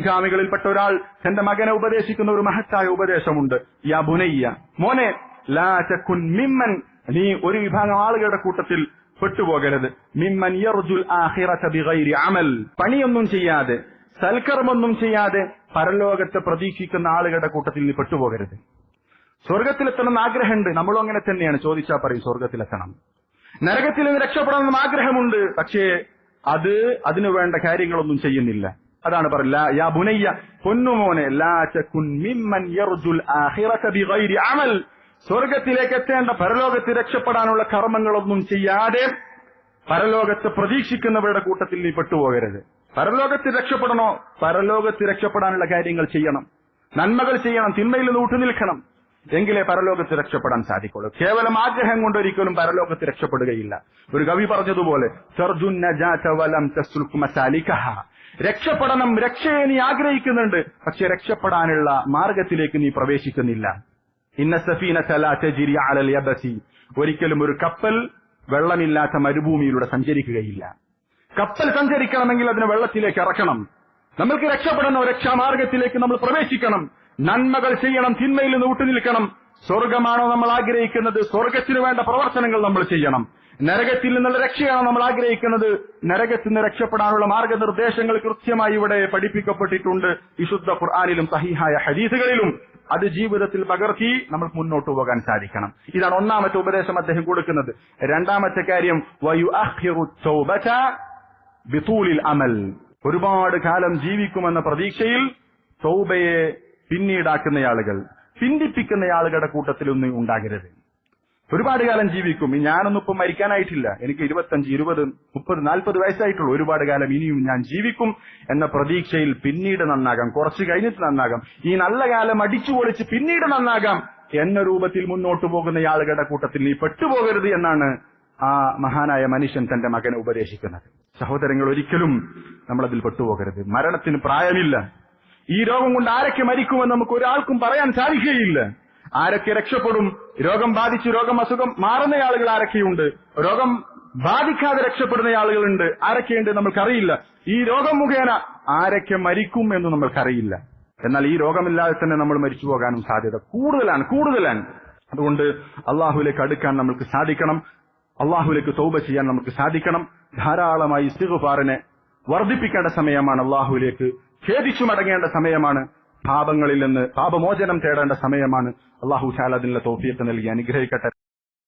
മുൻഗാമികളിൽപ്പെട്ട ഒരാൾ തന്റെ മകനെ ഉപദേശിക്കുന്ന ഒരു മഹത്തായ ഉപദേശമുണ്ട്. യാ ബുനയ്യ, മോനെ, ലാ തകുൻ മിമ്മൻ, നീ ഒരു വിഭാഗം ആളുകളുടെ കൂട്ടത്തിൽ പെട്ടുപോകരുത്. മിമ്മൻ യർജുൽ ആഖിറത ബിഗൈരി അമൽ, പണിയൊന്നും ചെയ്യാതെ സൽക്കർമ്മൊന്നും ചെയ്യാതെ പരലോകത്തെ പ്രതീക്ഷിക്കുന്ന ആളുകളുടെ കൂട്ടത്തിൽ നീ പെട്ടുപോകരുത്. സ്വർഗത്തിലെത്തണം എന്ന് ആഗ്രഹമുണ്ട്, നമ്മളും അങ്ങനെ തന്നെയാണ്. ചോദിച്ചാൽ പറയും സ്വർഗത്തിലെത്തണം. നരകത്തിൽ നിന്ന് രക്ഷപ്പെടണമെന്നും ആഗ്രഹമുണ്ട്, പക്ഷേ അതിനു വേണ്ട കാര്യങ്ങളൊന്നും ചെയ്യുന്നില്ല. അതാണ് പറയില്ല, യാ ബുനയ്യ, പൊന്നുമോനെ, ലാ തകുൻ മിമ്മൻ യർജുൽ ആഖിറത ബിഗൈരി അമൽ, സ്വർഗത്തിലേക്ക് എത്തേണ്ട പരലോകത്ത് രക്ഷപ്പെടാനുള്ള കർമ്മങ്ങളൊന്നും ചെയ്യാതെ പരലോകത്ത് പ്രതീക്ഷിക്കുന്നവരുടെ കൂട്ടത്തിൽ നീ പെട്ടുപോകരുത്. പരലോകത്ത് രക്ഷപ്പെടണോ? പരലോകത്ത് രക്ഷപ്പെടാനുള്ള കാര്യങ്ങൾ ചെയ്യണം, നന്മകൾ ചെയ്യണം, തിന്മയിൽ നിന്ന് വിട്ടുനിൽക്കണം. എങ്കിലേ പരലോകത്ത് രക്ഷപ്പെടാൻ സാധിക്കുള്ളൂ. കേവലം ആഗ്രഹം കൊണ്ടൊരിക്കലും പരലോകത്ത് രക്ഷപ്പെടുകയില്ല. ഒരു കവി പറഞ്ഞതുപോലെ, രക്ഷപ്പെടണം, രക്ഷയെ നീ ആഗ്രഹിക്കുന്നുണ്ട്, പക്ഷെ രക്ഷപ്പെടാനുള്ള മാർഗത്തിലേക്ക് നീ പ്രവേശിക്കുന്നില്ല. ഇന്ന സഫീനത ലാ തജ്രി അലൽ യബസി, ഒരിക്കലും ഒരു കപ്പൽ വെള്ളമില്ലാത്ത മരുഭൂമിയിലൂടെ സഞ്ചരിക്കുകയില്ല. കപ്പൽ സഞ്ചരിക്കണമെങ്കിൽ അതിനെ വെള്ളത്തിലേക്ക് ഇറക്കണം. നമ്മൾക്ക് രക്ഷപ്പെടണം, രക്ഷാമാർഗത്തിലേക്ക് നമ്മൾ പ്രവേശിക്കണം, നന്മകൾ ചെയ്യണം, തിന്മയിൽ നിന്ന് വിട്ടുനിൽക്കണം. സ്വർഗമാണോ നമ്മൾ ആഗ്രഹിക്കുന്നത്? സ്വർഗത്തിന് വേണ്ട പ്രവർത്തനങ്ങൾ നമ്മൾ ചെയ്യണം. നരകത്തിൽ നിന്നുള്ള രക്ഷയാണോ നമ്മൾ ആഗ്രഹിക്കുന്നത്? നരകത്തിൽ നിന്ന് രക്ഷപ്പെടാനുള്ള മാർഗനിർദ്ദേശങ്ങൾ കൃത്യമായി ഇവിടെ പഠിപ്പിക്കപ്പെട്ടിട്ടുണ്ട്, വിശുദ്ധ ഖുർആനിലും സഹീഹായ ഹദീസുകളിലും. അത് ജീവിതത്തിൽ പകർത്തി നമ്മൾ മുന്നോട്ട് പോകാൻ സാധിക്കണം. ഇതാണ് ഒന്നാമത്തെ ഉപദേശം അദ്ദേഹം കൊടുക്കുന്നത്. രണ്ടാമത്തെ കാര്യം, വയുഅഖിറു തൗബത ബിതൂലിൽ അമൽ, ഒരുപാട് കാലം ജീവിക്കുമെന്ന പ്രതീക്ഷയിൽ തൗബയെ പിന്നീടാക്കുന്ന ആളുകൾ, പിന്തിപ്പിക്കുന്ന ആളുകളുടെ കൂട്ടത്തിലൊന്നും ഉണ്ടാകരുത്. ഒരുപാട് കാലം ജീവിക്കും, ഞാനൊന്നും ഇപ്പം മരിക്കാനായിട്ടില്ല, എനിക്ക് 25, 20, 30, 40 വയസ്സായിട്ടുള്ളൂ, ഒരുപാട് കാലം ഇനിയും ഞാൻ ജീവിക്കും എന്ന പ്രതീക്ഷയിൽ പിന്നീട് നന്നാകാം, കുറച്ച് കഴിഞ്ഞിട്ട് നന്നാകാം, ഈ നല്ല കാലം അടിച്ചു പൊളിച്ച് പിന്നീട് നന്നാകാം എന്ന രൂപത്തിൽ മുന്നോട്ട് പോകുന്ന ആളുകളുടെ കൂട്ടത്തിൽ നീ പെട്ടുപോകരുത് എന്നാണ് ആ മഹാനായ മനുഷ്യൻ തന്റെ മകനെ ഉപദേശിക്കുന്നത്. സഹോദരങ്ങൾ, ഒരിക്കലും നമ്മളതിൽ പെട്ടുപോകരുത്. മരണത്തിന് പ്രായമില്ല. ഈ രോഗം കൊണ്ട് ആരൊക്കെ മരിക്കുമെന്ന് നമുക്ക് ഒരാൾക്കും പറയാൻ സാധിക്കുകയില്ല. ആരൊക്കെ രക്ഷപ്പെടും? രോഗം ബാധിച്ച് അസുഖം മാറുന്ന ആളുകൾ ആരൊക്കെയുണ്ട്? രോഗം ബാധിക്കാതെ രക്ഷപ്പെടുന്ന ആളുകളുണ്ട്, ആരൊക്കെയുണ്ട് നമ്മൾക്കറിയില്ല. ഈ രോഗം മുഖേന ആരൊക്കെ മരിക്കും എന്ന് നമ്മൾക്കറിയില്ല. എന്നാൽ ഈ രോഗമില്ലാതെ തന്നെ നമ്മൾ മരിച്ചു പോകാനും സാധ്യത കൂടുതലാണ്. അതുകൊണ്ട് അള്ളാഹുവിലേക്ക് അടുക്കാൻ നമുക്ക് സാധിക്കണം, അള്ളാഹുവിലേക്ക് തൗബ ചെയ്യാൻ നമുക്ക് സാധിക്കണം. ധാരാളമായി ഇസ്തിഗ്ഫാറിനെ വർദ്ധിപ്പിക്കേണ്ട സമയമാണ്, അള്ളാഹുവിലേക്ക് ഖേദിച്ചു മടങ്ങേണ്ട സമയമാണ്, പാപങ്ങളിൽ നിന്ന് പാപമോചനം തേടേണ്ട സമയമാണ്. അള്ളാഹു തആല അതിനുള്ള തൗഫീഖ് നൽകി അനുഗ്രഹിക്കട്ടെ.